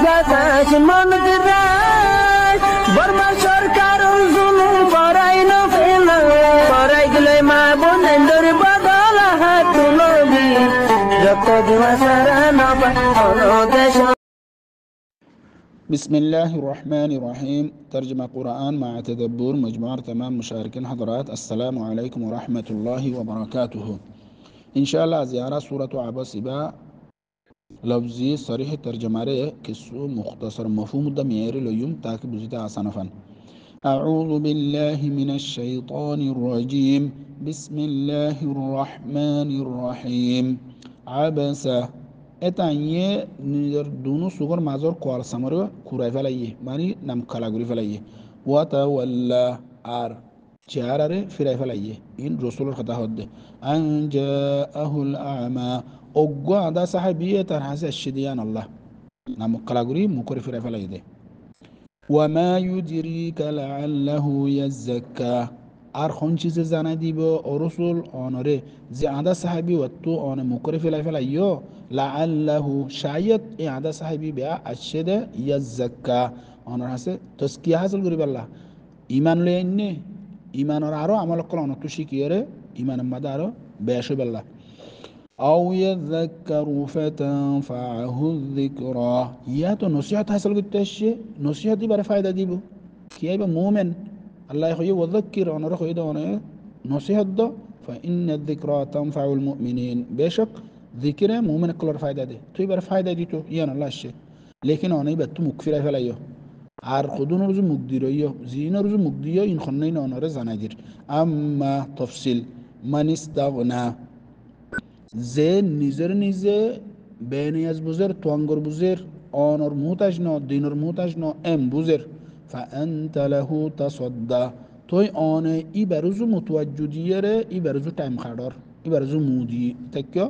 গাছ মন দিরাই বর্মা সরকার জুলুম করাই না ফেলা করাই গেলে মা বোনের বদল হাত তুলবি যত দিওয়া সারা না দেশ। بسم الله الرحمن الرحيم. ترجمة قرآن مع تدبر مجموعة تمام مشاركين حضرات. السلام عليكم ورحمة الله وبركاته. إن شاء الله زيارة سورة عبس با لفظي صريح ترجمة رأي كسو مختصر مفهوم الدمير اليوم تاكي بزيتا عصنفا. أعوذ بالله من الشيطان الرجيم. بسم الله الرحمن الرحيم. عبس etanye nider dunu sugar mazor kwal samaro kurai falaye mani nam kalaguri falaye wata walla ar charare firai falaye in rasulul khata hodde an ja'ahu al-a'ma ogwa da sahabiye tar hasa shidiyan allah nam kalaguri mukori firai falaye wama yudrika la'allahu yazakka আর কোন চিজে জানা দিব ও রাসূল অনরে যে আদা সাহাবী ওয়াতো on মুকরে ফেলাইও লাআল্লাহু শায়াত এ আদা সাহাবী বিয়া আশদে ইয়াজ্জাক্কা অনর হাসে তাসকিয়া হাসিল করিব আল্লাহ ঈমান লইনে ঈমানর আরো আমল কল অনতো শিকিয়রে ঈমান মাদা আরো বেশে আল্লাহ আও ইয়াযাক্কারু ফাতানফাহু যিকরা ইয়া তো নসিহত হাসিল করতে আসে নসিহতই বারে ফায়দা দিব কি আইবা মুমিন الله يخيو وذكر أنا رخي ده أنا نصيحة ده فإن الذكرى تنفع المؤمنين بشك ذكره مؤمن كل فائدة ده توي بر فائدة دي تو يان الله الشيء لكن أنا يبت مكفر فلا يو عار خدون رجو مقدر يو زين رجو مقدر إن خنين أنا رزانا دير أما تفصيل من استغنى زين نزر بين يز بزر توانغر بزر أنور موتاجنا دينور موتاجنا أم بزر فأنت له تصدى توي أنا إبرزو متوجديره إبرزو تايم خدار إبرزو مودي تكيو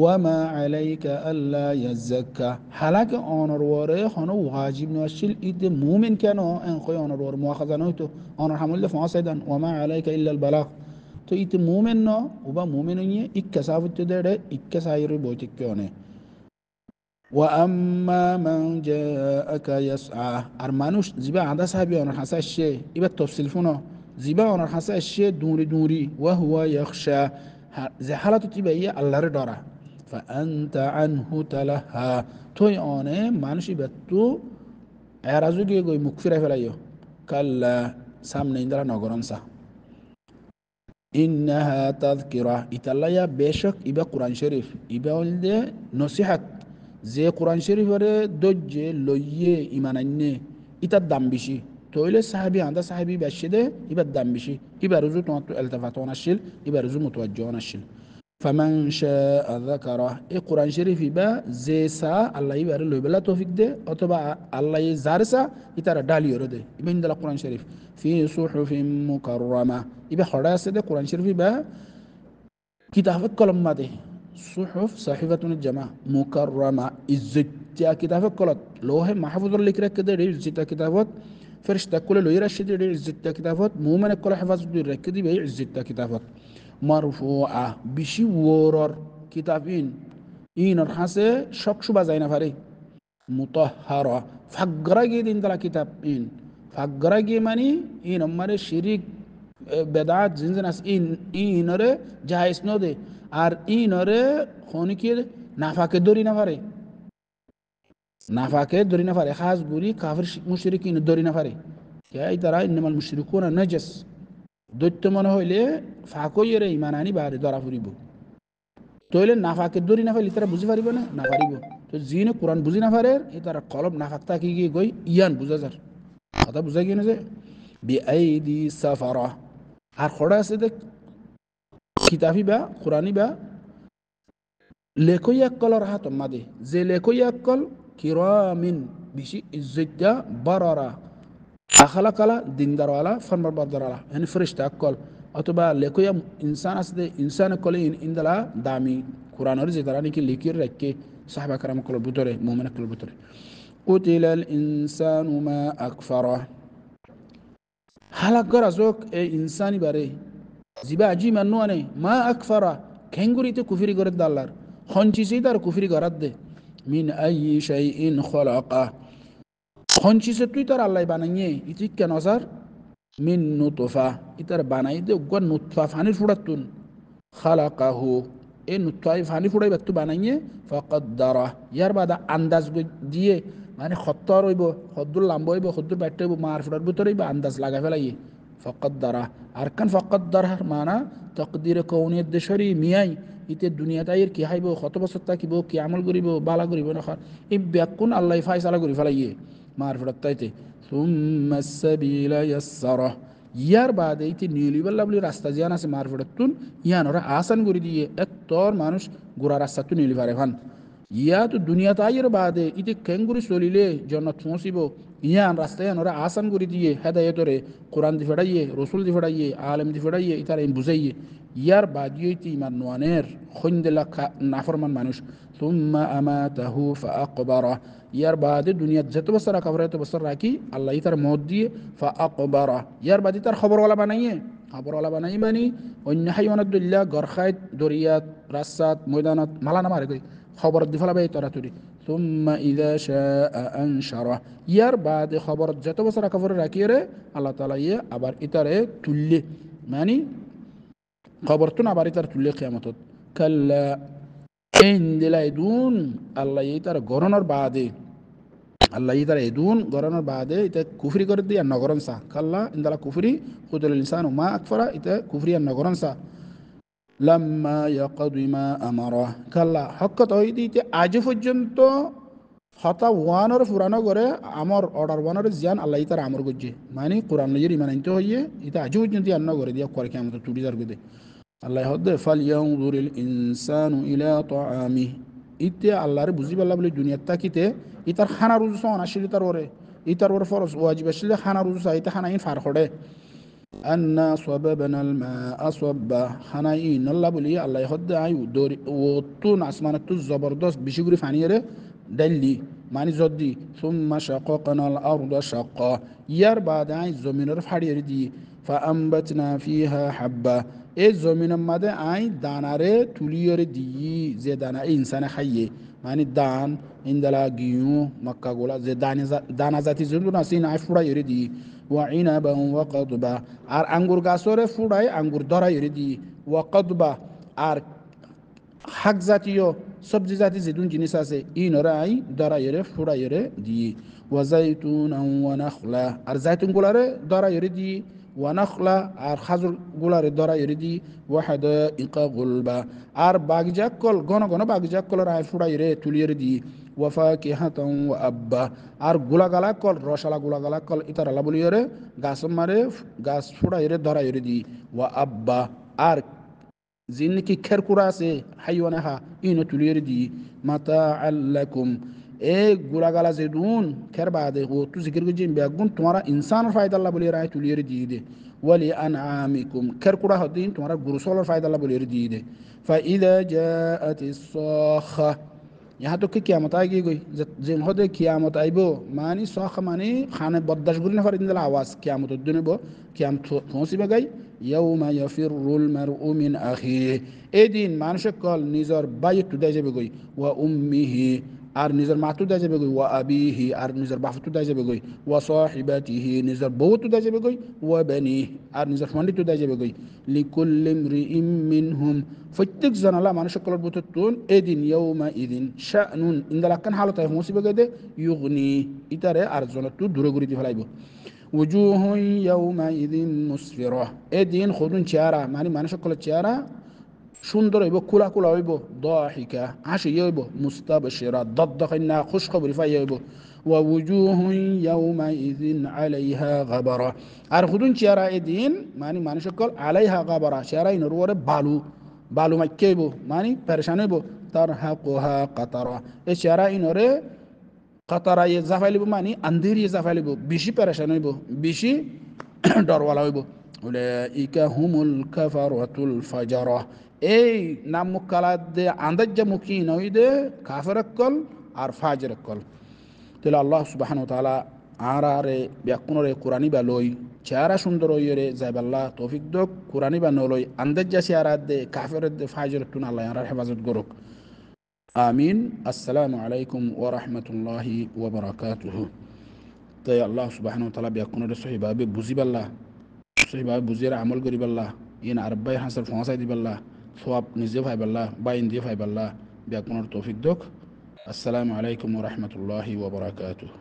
وما عليك ألا يزكى حالك أنا رواره خانو واجب نوشيل إد مؤمن كانوا أن خوي أنا روار مؤاخذة نويتو أنا حمل فاسدا وما عليك إلا البلاغ تو إد مؤمن نو وبا مؤمن نيه إكسافت تدره إكسايري بوتكيونه وأما من جاءك يسعى أرمانوش زبا عدا صاحبي أنا حسا الشيء إبا تفصيل فنو زبا أنا حسا الشيء دوري وهو يخشى زي حالته تبعية الله ردارة فأنت عنه تلها توي أنا مانوش إبا تو عرازو جي غوي مكفرة فلايو كلا سامن إندلا نغرانسا إنها تذكرة إتالا بشك إبا قرآن شريف إبا ولد نصيحة যে কোরআন শরীফের দজ্জে লইয়ে ইমানান্নে ইতার দাম বেশি তইলে সাহাবী আন্দা সাহাবী বেশিদে ইবার দাম বেশি ইবার রুজু তোমার ইলতিফাতন আসিল ইবার রুজু মুতাওয়াজ্জিহন আসিল ফামান শাআ যাকারা এই কোরআন শরীফ ইবা যে সা আল্লাহ ইবার লইবেলা তৌফিক দে অথবা আল্লাহ জারসা ইতার ডালিয়র দে ইবেন দা কোরআন শরীফ ফি সুহুফিন মুকাররামা ইবা খড়া আছে দে কোরআন শরীফ ইবা কিতাব কলম মাদে صحف صحيفة الجماعة مكرمة إزتيا كتابة كلت لوه محفوظ اللي كده كده إزتيا كتابات فرشتة كل لو يرشد إزتيا كتابات مؤمن كل حفظ دير كده بيع إزتيا كتابات مرفوعة بشي ورر كتابين إن الحاسة شك شو بزاينا فري مطهرة فقرة دين دلا كتابين فقرة ماني إن أمره شريك بدعات زنزناس إن ره جاهز نده আর ইনরে খনিকের নাফাকে দরি না পারে খাস বুরি কাফির মুশরিকিন দরি না পারে এই তারা ইন্নামাল মুশরিকুনা নাজাস দৈত্য মনে হইলে ফাকইরে ঈমান আনি বারে ধরা পড়িব তইলে নাফাকে দরি না পাইলে তারা বুঝি পারিব না পারিব তো জিনে কোরআন বুঝি না পারে এই তারা কলব নাফাকতা কি গই ইয়ান বুঝা যার কথা বুঝা গিয়ে না যে বিআইদি সাফারা আর খড়া আছে দেখ কিতাবি বা কোরআনি বা লেখই এককলর হাত মাদে যে লেখই এককল কিরামিন বেশি ইজ্জতটা বারারা আখালা কালা দিনদারওয়ালা ফরমাবরদারওয়ালা মানে ফেরেশতা এককল অথবা লেখই ইনসান আছে ইনসান কলে ইনদালা দামি কোরআনের যে তারা নাকি লিখির রাখে সাহাবা کرام কল ভিতরে মুমিন কল ভিতরে কুতিলাল ইনসানু মা আকফারা হালাক গরাজক এই ইনসানি বারে জিবা আজি মানুনে মা আকফারা খেঙ্গুরিতে কুফরি করে দাল্লার খঞ্চিসি তার কুফরি করাত দে মিন আইয়ি শাইইন খলাকা কোন চিজে তুই তার আল্লাহ বানাইয়ে ইতি কেন স্যার মিন নুতফা ইতার বানাই দে গন নুতফা ফানির ফুড়াতুন খালাকাহু এ নুতফাই ফানি ফুড়াই বাত্তু বানাইয়ে ফাকাদ্দারা ইয়ার বাদা আন্দাজ দিয়ে মানে খত্তর হইব খদ্দুর লাম্ব হইব খদ্দুর ব্যাট্ট হইব মার ফুড়ার ভিতরে হইব আন্দাজ লাগা ফেলাইয়ে ফাকাদ্দারা আর কান ফাকাদ্দারার মানা তকদির কৌনিয়ত দেশরি মিয়াই ইতে দুনিয়াতাইয়ের কি হাইব কত বছর থাকিব কি আমল করিব বালা করিব না এই ব্যাকুন আল্লাহ ফাইসালা করি ফেলাইয়ে মার ফুড়ার তাইতে সুম্মা সাবিলা ইয়াসসারা ইয়ার বাদে ইতি নীলিবাল্লা বলি রাস্তা জিয়ান আছে মার ফুড়াতুন ইয়ান ওরা আসান করে দিয়ে এক তোর মানুষ গোড়া রাস্তা তো নীলি পারে ভান ইয়া তো দুনিয়া তাইয়ের বাদে ইতি কেঙ্গুরি চলিলে জন্নত পৌঁছিব ইয়ান রাস্তা ইয়ান ওরা আসান করে দিয়ে হেদায়তরে কোরআন দি ফেড়াইয়ে রসুল দি ফেড়াইয়ে আলেম দি ফেড়াইয়ে ইতার বুঝাইয়ে ইয়ার বাদিয়ে ইতি ইমান নোয়ানের খন্দেলা নাফরমান মানুষ সুম্মা আমাতাহু ফাআকবারা ইয়ার বাদে দুনিয়াত যত বছর রাখা এত বছর রাখি আল্লাহ তার মত দিয়ে ফাআকবারা ইয়ার বাদে তার খবরওয়ালা বানাইয়ে খবরওয়ালা বানাই মানে অন্য হাইওয়ানাতুল্লাহ গরখায় দরিয়াত রাস্তাত ময়দানত মালানা মারে কই খবর দি ফেলাবে তরাতুরি সুম্মা ইযা শাআ আনশারা ইয়ার বাদে খবর যত বছর রাখা রাখিয়ে রে আল্লাহ তাআলা ইয়ে আবার ইতারে তুললে মানে খবর তো আবার ইতার তুললে কিয়ামতত কাল্লা ইন্দিলাইদুন আল্লাহ ইতার গরনের বাদে আল্লাহ ইতার এদুন গরনের বাদে ইতা কুফরি করে দিয়ে নগরন সা কাল্লা ইন্দালা কুফরি খুদুল ইনসানু মা আকফারা ইতা কুফরি আর নগরন সা লাম্মা ইয়াকদি মা আমারা কাল্লা হকত হইদি ইতে আজ পর্যন্ত হতা ওয়ানর ফুরানো করে আমার অর্ডার ওয়ানর জিয়ান আল্লাহ ইতার আমর গজ্জে মানে কোরআন লজির ইমান আনতে হইয়ে ইতা আজ পর্যন্ত আন্ন করে দিয়া করে কিয়ামত টুডিদার গদে আল্লাহ হদ্দে ফালইয়ানজুরিল ইনসানু ইলা তাআমি ইতে আল্লাহর বুঝি পাল্লা বলে দুনিয়াত তাকিতে ইতার খানা রুজু সন আসলে তার ওরে ইতার ওর ফরজ ওয়াজিব আসলে খানা রুজু চাইতে খানা ইন ফার খড়ে আন্না সাবাবানাল মা সাব্বা খানা ইন আল্লাহ বলি আল্লাহ হদ্দে আই দরি ও তুন আসমানাত তু জবরদস্ত বেশি করে ফানিয়ে ডাইলি মানে যদি সুম্মা শাকাকনাল আরদা শাক্কা ইয়ার বাদ আই জমিনের ফাড়িয়ে দি ফাআমবাতনা ফিহা হাব্বা এই জমিনের মাঝে আই দানারে তুলিয়ে দিই যে দানা ইনসানে খাইয়ে মানে দান ইন্দালা গিয়ু মক্কা গোলা যে দানা জাতি জন্তু আছে আই ফুড়াইয়ে দিই ওয়া ইনাবা ওয়া কদবা আর আঙ্গুর গাছরে ফুড়াই আঙ্গুর ধরাইয়ে দিই ওয়া কদবা আর শাক জাতীয় সবজি জাতি যেতুন জিনিস আছে ইনরা আই ধরাইয়ে ফুড়াইয়ে দিই ওয়া জাইতুন ওয়া নাখলা আর জাইতুন গোলারে ধরাইয়ে দিই ওয়ানাখলা আর খাজুর গুলারে ধরা এড়ে দি ওয়াহাদা ইকা গুলবা আর বাগজাক কল ঘন ঘন বাগজাক কলের আয় ফুড়াই রে তুলিয়ে দি ওয়াফা কেহাতং ও আব্বা আর গুলাগালা কল রসালা গুলাগালা কল ইতার আলা বলিয়ে রে গাছ মারে গাছ ফুড়াই রে ধরা এড়ে দি ওয়া আব্বা আর জিন কি খের কুড়া আছে হাইওয়ানা হা ইনো তুলিয়ে দি মাতা আল্লাকুম এ গুলাগালা যে দুন খের বাদে ও তু জিকির গুজিন বেগুন তোমারা ইনসান ফায়দা আল্লাহ বলিয়ে রায় তুলিয়ে দিয়ে দে ওয়ালি আনআমিকুম খের কুড়া হদিন তোমারা গুরুসলের ফায়দা আল্লাহ বলিয়ে দিয়ে দে ফাইদা জাআতিস সাখা यहाँ तो कियामत आएगी कोई जिन होते कियामत आइबो मानी साख मानी खाने बददाश गुल नफर इंदल आवाज कियामत दुने बो कियामत पहुंची बगाई यौमा यफिरुल मरउ मिन अखीहि ए दिन मानुष कल निजर बाय तुदा जाबे गई वा उम्मिहि আর নিজের মাতু দা যাবে গই ওয়া আবিহি আর নিজের বাফতু দা যাবে গই ওয়া সাহিবাতিহি নিজের বউতু দা যাবে গই ওয়া বানি আর নিজের ফন্ডিতু দা যাবে গই লিকুল্লি ইমরিইম মিনহুম প্রত্যেক জানালা মানুষ কলর বুতুন এদিন ইয়াউমা ইদিন শানুন ইনদালাকান হালতায় মুসিবে গদে ইউগনি ইতারে আর জনতু দূরে গুরি দি ফলাইব ওজুহু ইয়াউমা ইদিন মুসফিরা এদিন খুদুন চেহারা মানে মানুষ কলর চেহারা সুন্দর হইব কুলা কুলা হইব দাহিকা হাসি হইব মুস্তাবশিরা দদ্দখাইনা খুশ খবরি ফাই হইব ওয়া ওজুহু ইয়াউমা ইযিন আলাইহা গাবারা আর খুদুন চেহারা এদিন মানে মানুষ সকল আলাইহা গাবারা চেহারা ইনর ওরে বালু বালু মাইকে হইব মানে পেরেশান হইব তারহাকুহা কাতারা এই চেহারা ইনরে কাতারা এ জাফাইলিব মানে আন্ধিরি জাফাইলিব বেশি পেরেশান হইব বেশি ডরওয়ালা হইব উলাইকা হুমুল কাফারাতুল ফাজারা এই নাম মুকালাদে আন্দাজ্জা মুখী নই দে কাফেরকল আর ফাজরকল তাহলে আল্লাহ সুবহানাহু ওয়া তাআলা আরারে ব্যাকুনরে কুরআনি বা লই চেহারা সুন্দর হইরে যাইবাল্লাহ তৌফিক দক কুরআনি বা নলই আন্দাজ্জা চেহারা দে কাফের দে ফাজর তুন আল্লাহ আর হেফাজত করুক আমিন। আসসালামু আলাইকুম ওয়া রাহমাতুল্লাহি ওয়া বারাকাতুহু। তাই আল্লাহ সুবহানাহু ওয়া তাআলা বিয়াকুনরে সহিভাবে বুঝিবাল্লাহ, সহিভাবে বুঝিয়ে আমল করিবাল্লাহ, ইন আরবাই হাসার ফসাই দিবাল্লাহ, সওয়াব নিজে ভাইবাল্লাহ বাইন দিয়ে ভাইবাল্লাহ বিয়াকুনর তৌফিক দোক। আসসালামু আলাইকুম ওয়া রাহমাতুল্লাহি ওয়া বারাকাতুহু।